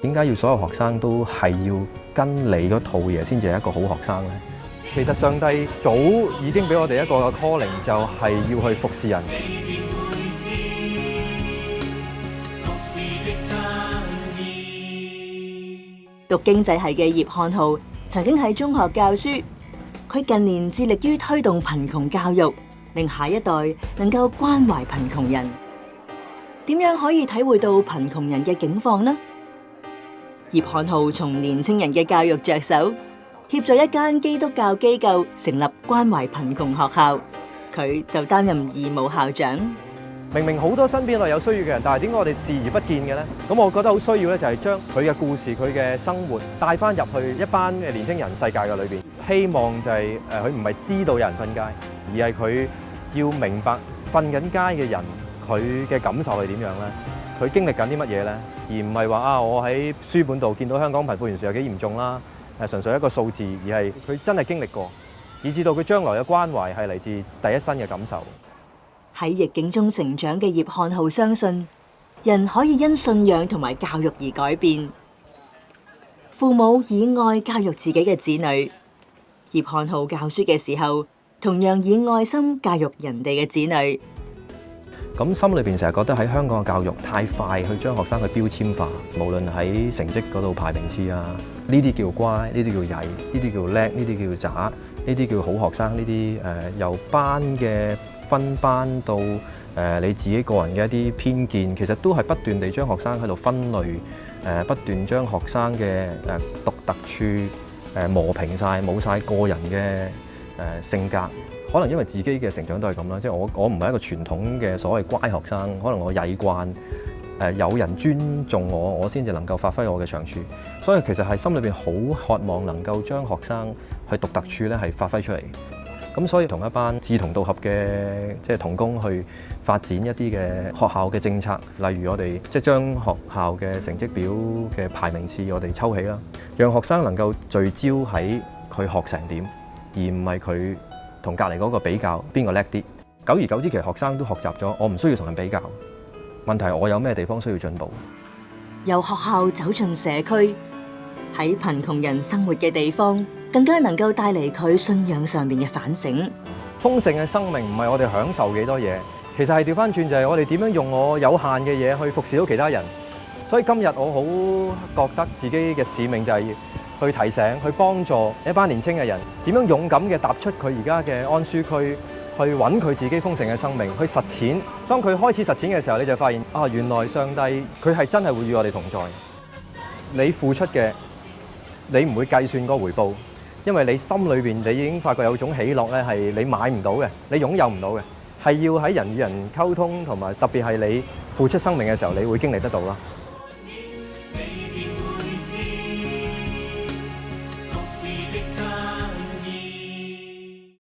點解要所有學生都係要跟你嗰套嘢先至係一個好學生呢？其實上帝早已經俾我哋一個 calling， 就係要去服侍人。讀經濟系嘅葉漢浩曾經喺中學教書，佢近年致力於推動貧窮教育，令下一代能夠關懷貧窮人。點樣可以體會到貧窮人嘅境況呢？葉漢浩從年青人嘅教育着手，協助一間基督教機構成立關懷貧窮學校，佢就擔任義務校長。明明好多身邊係有需要嘅人，但係點解我哋視而不見嘅咧？咁我覺得好需要咧，就係將佢嘅故事、佢嘅生活帶翻入去一班嘅年輕人世界嘅裏邊。希望就係佢唔係知道有人瞓街，而係佢要明白瞓緊街嘅人佢嘅感受係點樣咧？佢經歷緊啲乜嘢咧？而唔係話我喺書本度見到香港貧富懸殊有幾嚴重啦，純粹一個數字，而係佢真係經歷過，以至到佢將來嘅關懷係嚟自第一身嘅感受。喺逆境中成長嘅葉漢浩相信，人可以因信仰同埋教育而改變。父母以愛教育自己嘅子女，葉漢浩教書嘅時候，同樣以愛心教育人哋嘅子女。咁心裏邊成日覺得喺香港嘅教育太快去將學生去標籤化，無論喺成績嗰度排名次啊，呢啲叫乖，呢啲叫曳，呢啲叫叻，呢啲叫渣，呢啲叫好學生，呢啲由班嘅分班到你自己個人嘅一啲偏見，其實都係不斷地將學生喺度分類，不斷將學生嘅獨特處磨平晒，冇晒個人嘅性格。可能因為自己嘅成長都係咁啦，即係我唔係一個傳統嘅所謂乖學生，可能我曳慣，有人尊重我先至能夠發揮我嘅長處，所以其實係心裏邊好渴望能夠將學生去獨特處咧係發揮出嚟。咁所以同一班志同道合嘅即係同工去發展一啲嘅學校嘅政策，例如我哋即係將學校嘅成績表嘅排名次我哋抽起啦，讓學生能夠聚焦喺佢學成點，而唔係佢同隔離嗰個比較邊個叻啲。久而久之，其實學生都學習咗，我唔需要同人比較。問題係我有咩地方需要進步？由學校走進社區，喺貧窮人生活嘅地方，更加能夠帶嚟佢信仰上面嘅反省。豐盛嘅生命唔係我哋享受幾多嘢，其實係調翻轉就係我哋點樣用我有限嘅嘢去服侍到其他人。所以今日我好覺得自己嘅使命就係去提醒、去幫助一班年青嘅人點樣勇敢嘅踏出佢而家嘅安舒區，去揾佢自己豐盛嘅生命，去實踐。當佢開始實踐嘅時候，你就發現原來上帝佢係真係會與我哋同在。你付出嘅，你唔會計算個回報，因為你心裏邊你已經發覺有種喜樂咧，係你買唔到嘅，你擁有唔到嘅，係要喺人與人溝通同埋特別係你付出生命嘅時候，你會經歷得到啦。